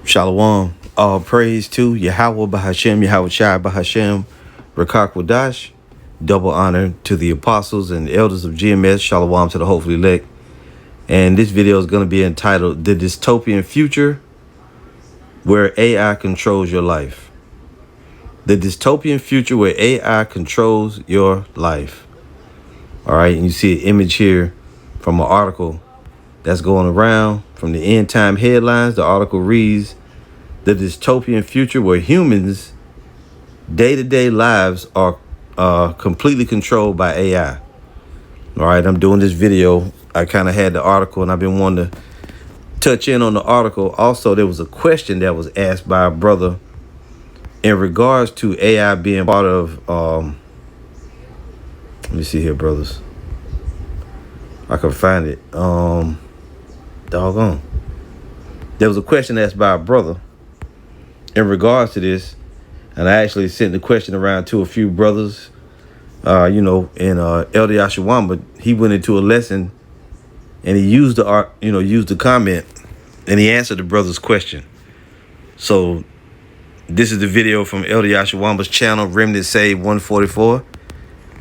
Shalom. All praise to Yahweh Bahashem, Yahweh Shai Bahashem, Rakak Wadash. Double honor to the apostles and elders of GMS. Shalom to the hopefully elect. And this video is going to be entitled The Dystopian Future Where AI Controls Your Life. The dystopian future where AI controls your life. All right. And you see an image here from an article that's going around from the end time headlines. The article reads, the dystopian future where humans' day-to-day lives are completely controlled by AI. All right, I'm doing this video. I kind of had the article and I've been wanting to touch in on the article. Also, there was a question that was asked by a brother in regards to AI being part of, let me see here, brothers. I can find it. Doggone. There was a question asked by a brother in regards to this, and I actually sent the question around to a few brothers, and Elder Yashawamba, he went into a lesson and he used the comment and he answered the brother's question. So this is the video from Elder Yashawamba's channel, Remnant Save 144.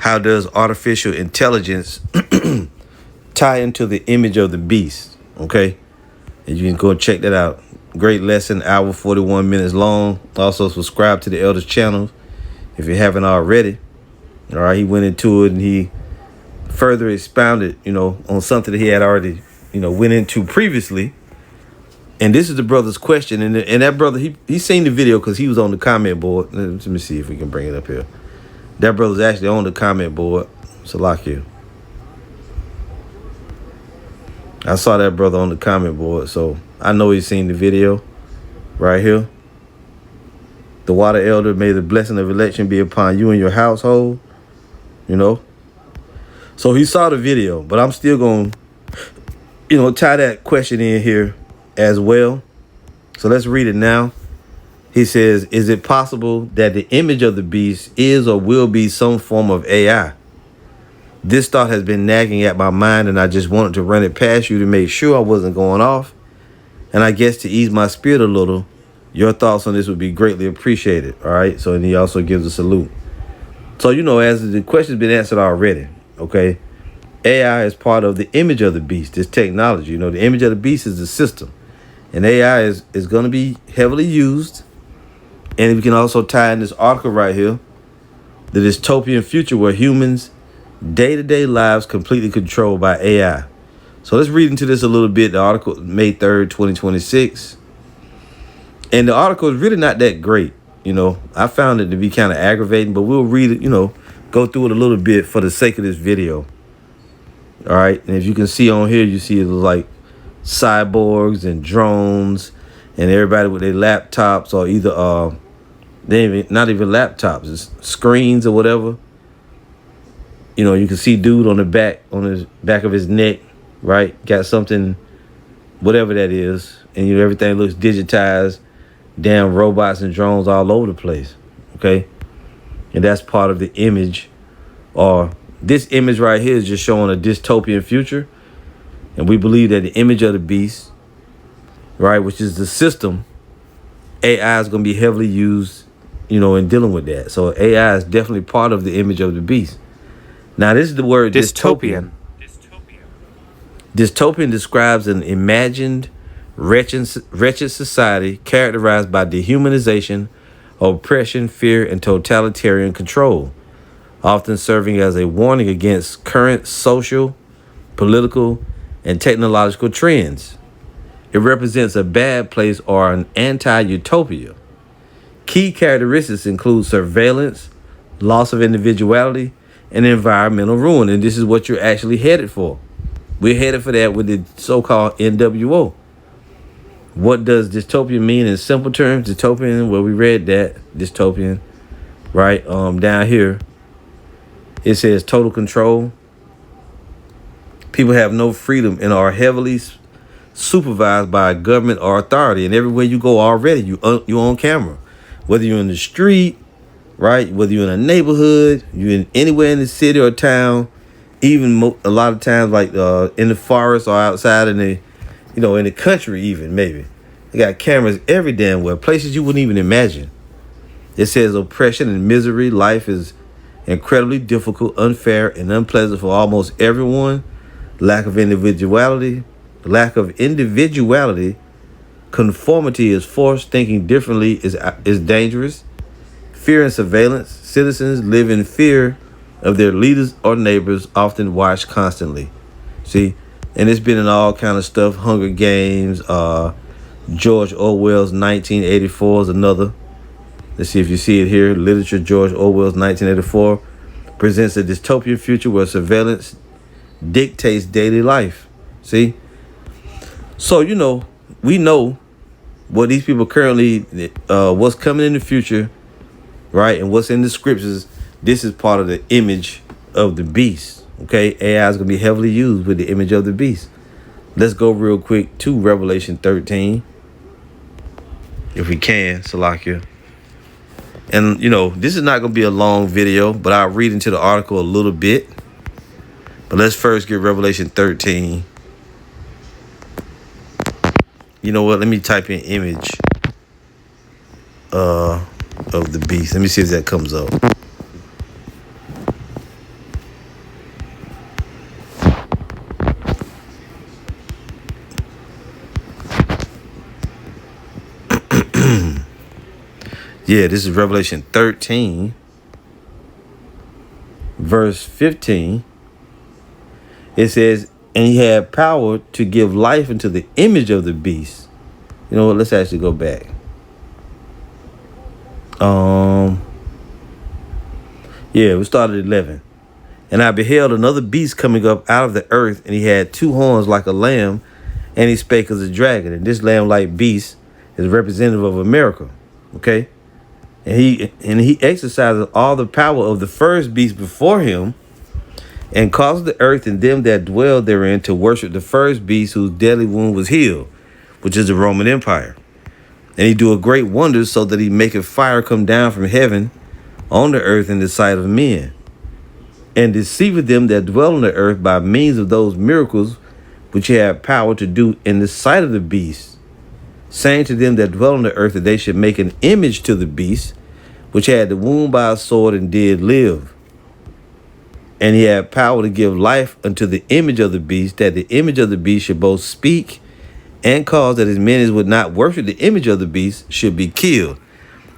How does artificial intelligence tie into the image of the beast? Okay. And you can go check that out. Great lesson, hour 41 minutes long. Also subscribe to the Elders channel if you haven't already. All right, he went into it and he further expounded, on something that he had already, went into previously. And this is the brother's question. And that brother, he seen the video because he was on the comment board. Let me see if we can bring it up here. That brother's actually on the comment board. Salakia. I saw that brother on the comment board, so I know he's seen the video right here. The water elder, may the blessing of election be upon you and your household, So he saw the video, but I'm still going to, tie that question in here as well. So let's read it now. He says, is it possible that the image of the beast is or will be some form of AI? This thought has been nagging at my mind, and I just wanted to run it past you to make sure I wasn't going off. And I guess to ease my spirit a little, your thoughts on this would be greatly appreciated. All right. So, and he also gives a salute. So, as the question's been answered already, okay, AI is part of the image of the beast, this technology. The image of the beast is the system. And AI is going to be heavily used. And we can also tie in this article right here, the dystopian future where humans' day-to-day lives completely controlled by AI. So let's read into this a little bit. The article, May 3rd, 2026. And the article is really not that great. I found it to be kind of aggravating, but we'll read it, go through it a little bit for the sake of this video. All right. And if you can see on here, you see it like cyborgs and drones and everybody with their laptops or either, not even laptops, it's screens or whatever. You can see dude on his back of his neck, right? Got something, whatever that is. And, everything looks digitized. Damn robots and drones all over the place. Okay. And that's part of the image, or this image right here is just showing a dystopian future. And we believe that the image of the beast, right, which is the system, AI is going to be heavily used, in dealing with that. So AI is definitely part of the image of the beast. Now, this is the word dystopian. Dystopian describes an imagined, wretched society characterized by dehumanization, oppression, fear, and totalitarian control, often serving as a warning against current social, political, and technological trends. It represents a bad place or an anti-utopia. Key characteristics include surveillance, loss of individuality, and environmental ruin. And this is what you're actually headed for. We're headed for that with the so-called NWO. What does dystopian mean in simple terms? Dystopian, well, we read that, dystopian, right? Down here, it says total control. People have no freedom and are heavily supervised by a government or authority. And everywhere you go already, you're on camera. Whether you're in the street, right? Whether you're in a neighborhood, you're in anywhere in the city or town, even a lot of times like in the forest or outside in the, in the country even maybe. They got cameras every damn where, places you wouldn't even imagine. It says oppression and misery. Life is incredibly difficult, unfair, and unpleasant for almost everyone. Lack of individuality. Conformity is forced. Thinking differently is dangerous. Fear and surveillance. Citizens live in fear of their leaders or neighbors, often watched constantly. See, and it's been in all kind of stuff. Hunger Games. George Orwell's 1984 is another. Let's see if you see it here. Literature. George Orwell's 1984 presents a dystopian future where surveillance dictates daily life. See? So, we know what these people currently, what's coming in the future, right? And what's in the scriptures. This is part of the image of the beast. Okay? AI is going to be heavily used with the image of the beast. Let's go real quick to Revelation 13. If we can, Salakia. And, this is not going to be a long video, but I'll read into the article a little bit. But let's first get Revelation 13. You know what? Let me type in image of the beast. Let me see if that comes up. Yeah, this is Revelation 13, verse 15. It says, and he had power to give life into the image of the beast. You know what? Let's actually go back. We started at 11. And I beheld another beast coming up out of the earth, and he had two horns like a lamb, and he spake as a dragon. And this lamb-like beast is representative of America. Okay? And he exercises all the power of the first beast before him, and caused the earth and them that dwell therein to worship the first beast whose deadly wound was healed, which is the Roman Empire. And he doeth great wonders, so that he maketh fire come down from heaven on the earth in the sight of men, and deceiveth them that dwell on the earth by means of those miracles which he had power to do in the sight of the beast, saying to them that dwell on the earth that they should make an image to the beast, which had the wound by a sword and did live. And he had power to give life unto the image of the beast, that the image of the beast should both speak and cause that as many as would not worship the image of the beast should be killed.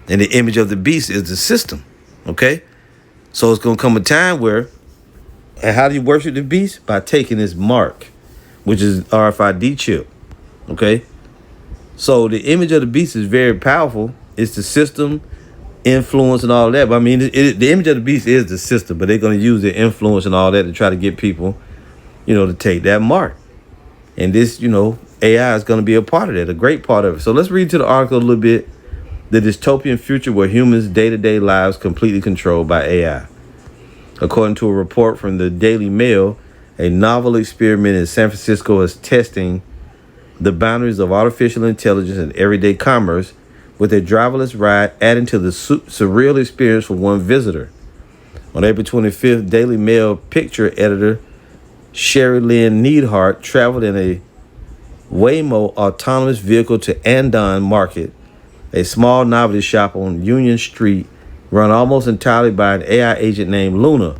And the image of the beast is the system. Okay? So it's going to come a time where, and how do you worship the beast? By taking his mark, which is RFID chip. Okay? So the image of the beast is very powerful. It's the system, influence, and all that. But I mean, the image of the beast is the system, but they're going to use the influence and all that to try to get people, to take that mark. And this, AI is going to be a part of that, a great part of it. So let's read to the article a little bit. The dystopian future where humans' day-to-day lives completely controlled by AI. According to a report from the Daily Mail, a novel experiment in San Francisco is testing the boundaries of artificial intelligence and everyday commerce, with a driverless ride adding to the surreal experience for one visitor. On April 25th, Daily Mail picture editor Sherry Lynn Neidhart traveled in a Waymo autonomous vehicle to Andon Market, a small novelty shop on Union Street, run almost entirely by an AI agent named Luna.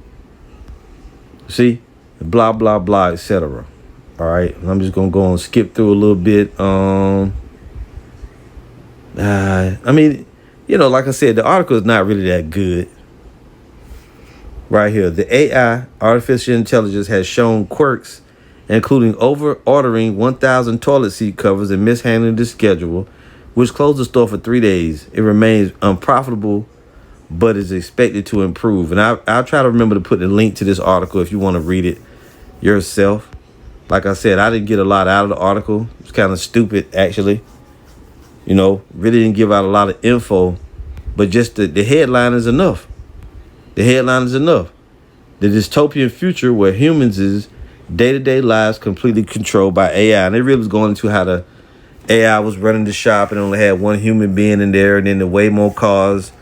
See? Blah, blah, blah, etc. All right, I'm just going to go and skip through a little bit. Like I said, the article is not really that good. Right here, the AI, artificial intelligence, has shown quirks, including over-ordering 1,000 toilet seat covers and mishandling the schedule, which closed the store for 3 days. It remains unprofitable, but is expected to improve. And I'll try to remember to put the link to this article if you want to read it yourself. Like I said, I didn't get a lot out of the article. It's kind of stupid, actually. Really didn't give out a lot of info, but just the headline is enough. The headline is enough. The dystopian future where humans' day-to-day lives completely controlled by AI. And it really was going into how the AI was running the shop and only had one human being in there, and then the Waymo cars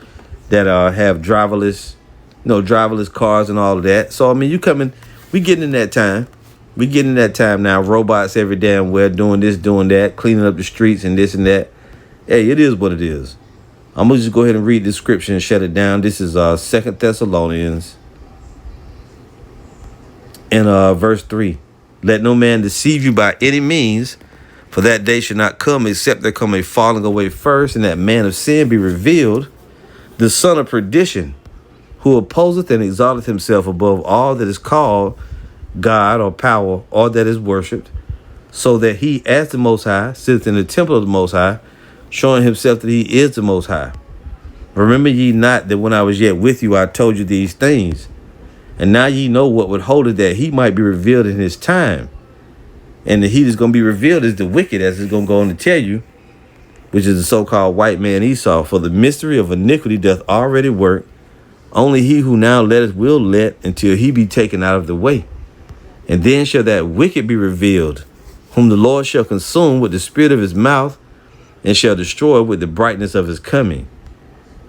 that have driverless cars and all of that. So, I mean, we getting in that time. We getting that time now. Robots every damn where doing this, doing that, cleaning up the streets and this and that. Hey, it is what it is. I'm gonna just go ahead and read the scripture and shut it down. This is 2 Thessalonians in verse 3. Let no man deceive you by any means, for that day should not come except there come a falling away first, and that man of sin be revealed, the son of perdition, who opposeth and exalteth himself above all that is called God or power, or that is worshipped, so that he, as the Most High, sitteth in the temple of the Most High, showing himself that he is the Most High. Remember ye not that when I was yet with you, I told you these things? And now ye know what would hold it, that he might be revealed in his time. And the he that's going to be revealed is the wicked, as it's going to go on to tell you, which is the so-called white man Esau. For the mystery of iniquity doth already work. Only he who now letteth will let until he be taken out of the way. And then shall that wicked be revealed, whom the Lord shall consume with the spirit of his mouth, and shall destroy with the brightness of his coming.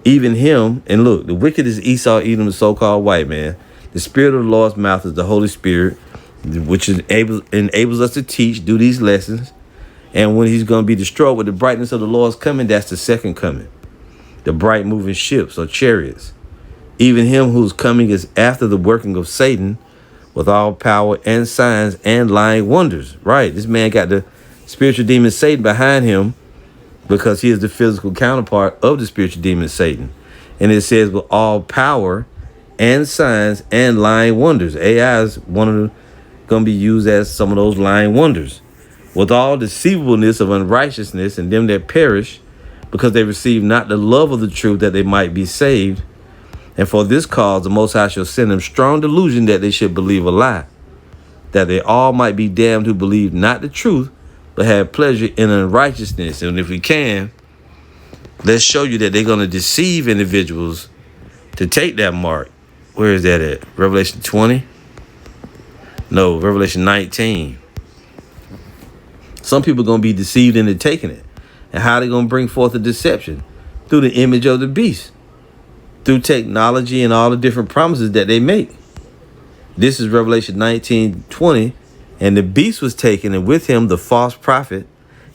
Even him, and look, the wicked is Esau, Edom, the so-called white man. The spirit of the Lord's mouth is the Holy Spirit, which enables us to teach, do these lessons. And when he's going to be destroyed with the brightness of the Lord's coming, that's the second coming. The bright moving ships or chariots. Even him whose coming is after the working of Satan, with all power and signs and lying wonders. Right. This man got the spiritual demon Satan behind him, because he is the physical counterpart of the spiritual demon Satan. And it says with all power and signs and lying wonders. AI is one of the going to be used as some of those lying wonders. With all deceivableness of unrighteousness and them that perish, because they receive not the love of the truth, that they might be saved. And for this cause the Most High shall send them strong delusion, that they should believe a lie, that they all might be damned who believe not the truth, but have pleasure in unrighteousness. And if we can, let's show you that they're going to deceive individuals to take that mark. Where is that at? Revelation 20? No, Revelation 19. Some people are going to be deceived into taking it. And how are they going to bring forth a deception? Through the image of the beast. Through technology and all the different promises that they make. This is Revelation 19:20. And the beast was taken, and with him the false prophet.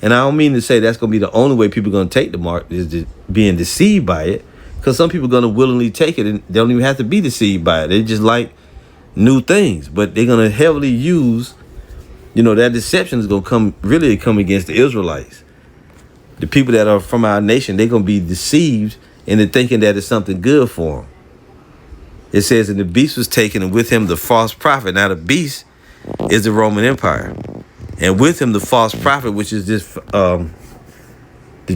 And I don't mean to say that's going to be the only way people are going to take the mark, is being deceived by it. Because some people are going to willingly take it, and they don't even have to be deceived by it. They just like new things. But they're going to heavily use, that deception is going to come against the Israelites. The people that are from our nation, they're going to be deceived into thinking that it's something good for them. It says, and the beast was taken, and with him the false prophet. Now the beast is the Roman Empire. And with him the false prophet, which is this the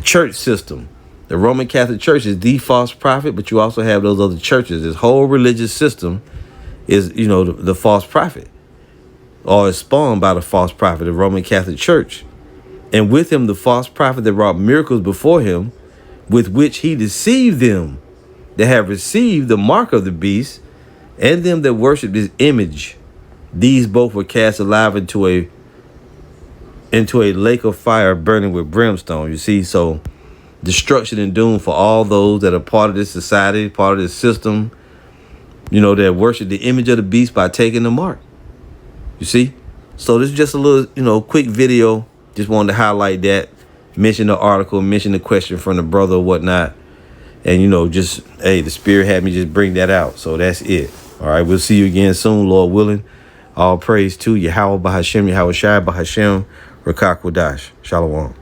church system. The Roman Catholic Church is the false prophet, but you also have those other churches. This whole religious system is, the false prophet, or is spawned by the false prophet, the Roman Catholic Church. And with him the false prophet that wrought miracles before him, with which he deceived them that have received the mark of the beast, and them that worship his image. These both were cast alive into a lake of fire burning with brimstone. You see, so destruction and doom for all those that are part of this society, part of this system, that worship the image of the beast by taking the mark. You see? So this is just a little, quick video. Just wanted to highlight that, mention the article, mention the question from the brother or whatnot. And, the Spirit had me just bring that out. So that's it. All right, we'll see you again soon, Lord willing. All praise to Yahweh Bahashem, Yahweh Shai Bahashem, Rakak Wadash. Shalom.